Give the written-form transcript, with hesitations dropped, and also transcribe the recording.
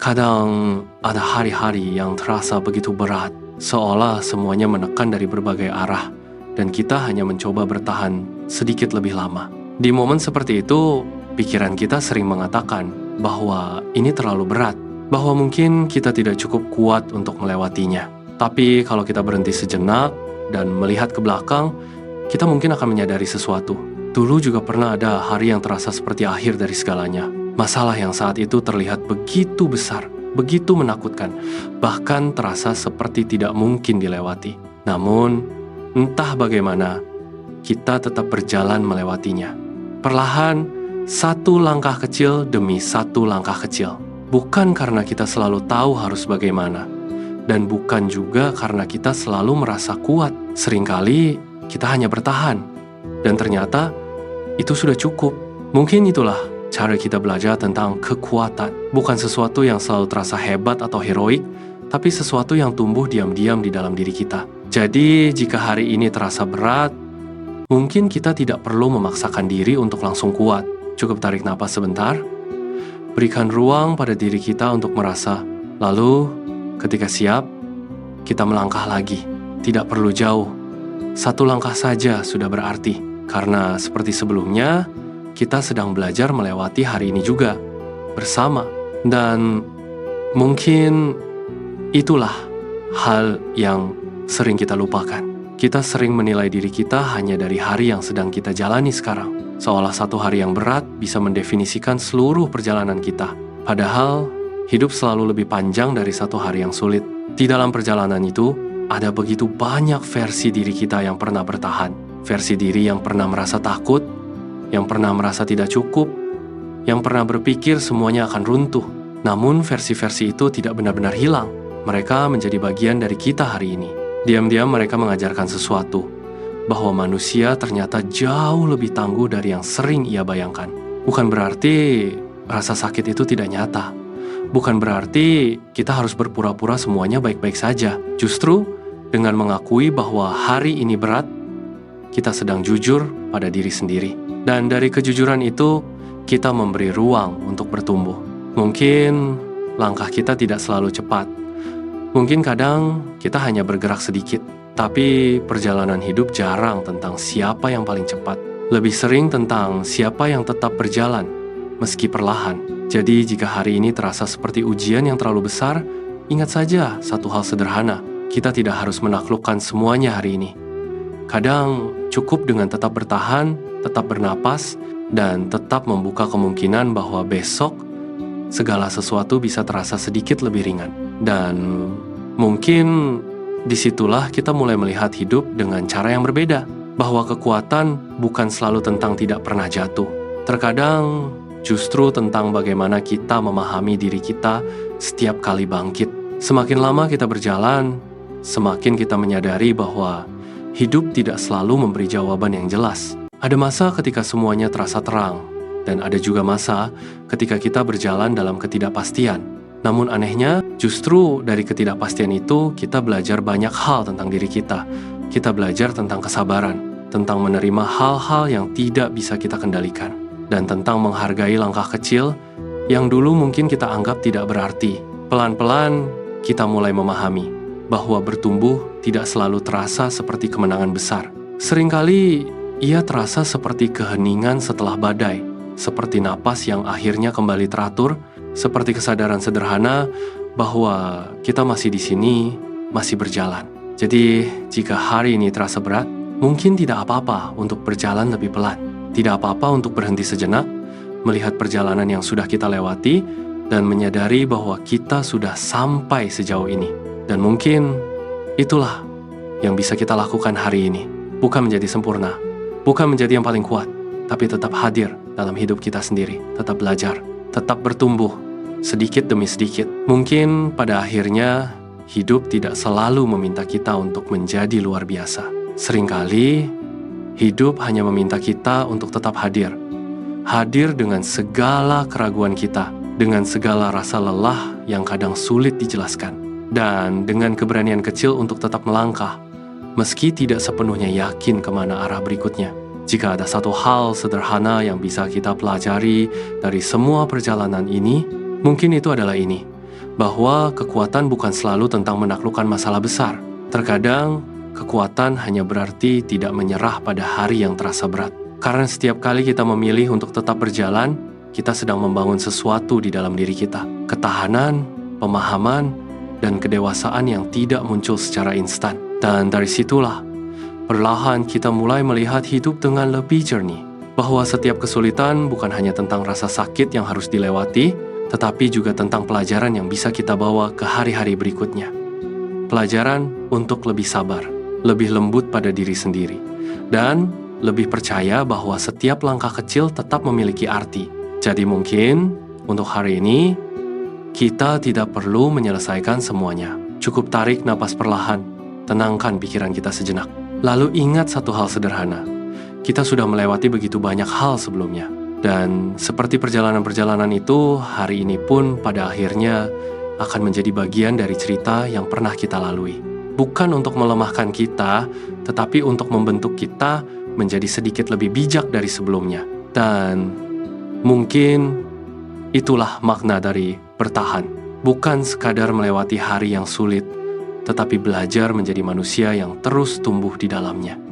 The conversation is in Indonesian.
Kadang ada hari-hari yang terasa begitu berat, seolah semuanya menekan dari berbagai arah, dan kita hanya mencoba bertahan sedikit lebih lama. Di momen seperti itu, pikiran kita sering mengatakan bahwa ini terlalu berat, bahwa mungkin kita tidak cukup kuat untuk melewatinya. Tapi kalau kita berhenti sejenak dan melihat ke belakang, kita mungkin akan menyadari sesuatu. Dulu juga pernah ada hari yang terasa seperti akhir dari segalanya. Masalah yang saat itu terlihat begitu besar, begitu menakutkan, bahkan terasa seperti tidak mungkin dilewati. Namun, entah bagaimana, kita tetap berjalan melewatinya. Perlahan, satu langkah kecil demi satu langkah kecil. Bukan karena kita selalu tahu harus bagaimana, dan bukan juga karena kita selalu merasa kuat. Seringkali kita hanya bertahan, dan ternyata itu sudah cukup. Mungkin itulah cara kita belajar tentang kekuatan. Bukan sesuatu yang selalu terasa hebat atau heroik, tapi sesuatu yang tumbuh diam-diam di dalam diri kita. Jadi, jika hari ini terasa berat, mungkin kita tidak perlu memaksakan diri untuk langsung kuat. Cukup tarik napas sebentar, berikan ruang pada diri kita untuk merasa. Lalu, ketika siap, kita melangkah lagi. Tidak perlu jauh. Satu langkah saja sudah berarti. Karena seperti sebelumnya, kita sedang belajar melewati hari ini juga, bersama. Dan mungkin itulah hal yang sering kita lupakan. Kita sering menilai diri kita hanya dari hari yang sedang kita jalani sekarang. Seolah satu hari yang berat bisa mendefinisikan seluruh perjalanan kita. Padahal, hidup selalu lebih panjang dari satu hari yang sulit. Di dalam perjalanan itu, ada begitu banyak versi diri kita yang pernah bertahan. Versi diri yang pernah merasa takut, yang pernah merasa tidak cukup, yang pernah berpikir semuanya akan runtuh. Namun versi-versi itu tidak benar-benar hilang. Mereka menjadi bagian dari kita hari ini. Diam-diam mereka mengajarkan sesuatu, bahwa manusia ternyata jauh lebih tangguh dari yang sering ia bayangkan. Bukan berarti rasa sakit itu tidak nyata. Bukan berarti kita harus berpura-pura semuanya baik-baik saja. Justru, dengan mengakui bahwa hari ini berat, kita sedang jujur pada diri sendiri. Dan dari kejujuran itu, kita memberi ruang untuk bertumbuh. Mungkin langkah kita tidak selalu cepat. Mungkin kadang kita hanya bergerak sedikit. Tapi perjalanan hidup jarang tentang siapa yang paling cepat. Lebih sering tentang siapa yang tetap berjalan, meski perlahan. Jadi jika hari ini terasa seperti ujian yang terlalu besar, ingat saja satu hal sederhana. Kita tidak harus menaklukkan semuanya hari ini. Kadang cukup dengan tetap bertahan, tetap bernapas, dan tetap membuka kemungkinan bahwa besok segala sesuatu bisa terasa sedikit lebih ringan. Dan mungkin disitulah kita mulai melihat hidup dengan cara yang berbeda. Bahwa kekuatan bukan selalu tentang tidak pernah jatuh. Terkadang justru tentang bagaimana kita memahami diri kita setiap kali bangkit. Semakin lama kita berjalan, semakin kita menyadari bahwa hidup tidak selalu memberi jawaban yang jelas. Ada masa ketika semuanya terasa terang, dan ada juga masa ketika kita berjalan dalam ketidakpastian. Namun anehnya, justru dari ketidakpastian itu kita belajar banyak hal tentang diri kita. Kita belajar tentang kesabaran, tentang menerima hal-hal yang tidak bisa kita kendalikan, dan tentang menghargai langkah kecil yang dulu mungkin kita anggap tidak berarti. Pelan-pelan kita mulai memahami bahwa bertumbuh tidak selalu terasa seperti kemenangan besar. Seringkali ia terasa seperti keheningan setelah badai, seperti napas yang akhirnya kembali teratur, seperti kesadaran sederhana bahwa kita masih di sini, masih berjalan. Jadi, jika hari ini terasa berat, mungkin tidak apa-apa untuk berjalan lebih pelan. Tidak apa-apa untuk berhenti sejenak, melihat perjalanan yang sudah kita lewati, dan menyadari bahwa kita sudah sampai sejauh ini. Dan mungkin itulah yang bisa kita lakukan hari ini. Bukan menjadi sempurna, bukan menjadi yang paling kuat, tapi tetap hadir dalam hidup kita sendiri. Tetap belajar, tetap bertumbuh, sedikit demi sedikit. Mungkin pada akhirnya, hidup tidak selalu meminta kita untuk menjadi luar biasa. Seringkali, hidup hanya meminta kita untuk tetap hadir. Hadir dengan segala keraguan kita, dengan segala rasa lelah yang kadang sulit dijelaskan. Dan dengan keberanian kecil untuk tetap melangkah, meski tidak sepenuhnya yakin kemana arah berikutnya. Jika ada satu hal sederhana yang bisa kita pelajari dari semua perjalanan ini, mungkin itu adalah ini. bahwa kekuatan bukan selalu tentang menaklukkan masalah besar. Terkadang, kekuatan hanya berarti tidak menyerah pada hari yang terasa berat. Karena setiap kali kita memilih untuk tetap berjalan, kita sedang membangun sesuatu di dalam diri kita. Ketahanan, pemahaman, dan kedewasaan yang tidak muncul secara instan. Dan dari situlah, perlahan kita mulai melihat hidup dengan lebih jernih. Bahwa setiap kesulitan bukan hanya tentang rasa sakit yang harus dilewati, tetapi juga tentang pelajaran yang bisa kita bawa ke hari-hari berikutnya. Pelajaran untuk lebih sabar, lebih lembut pada diri sendiri, dan lebih percaya bahwa setiap langkah kecil tetap memiliki arti. Jadi mungkin, untuk hari ini, kita tidak perlu menyelesaikan semuanya. Cukup tarik napas perlahan, tenangkan pikiran kita sejenak. Lalu ingat satu hal sederhana, kita sudah melewati begitu banyak hal sebelumnya. Dan seperti perjalanan-perjalanan itu, hari ini pun pada akhirnya akan menjadi bagian dari cerita yang pernah kita lalui. Bukan untuk melemahkan kita, tetapi untuk membentuk kita menjadi sedikit lebih bijak dari sebelumnya. Dan mungkin itulah makna dari bertahan. Bukan sekadar melewati hari yang sulit, tetapi belajar menjadi manusia yang terus tumbuh di dalamnya.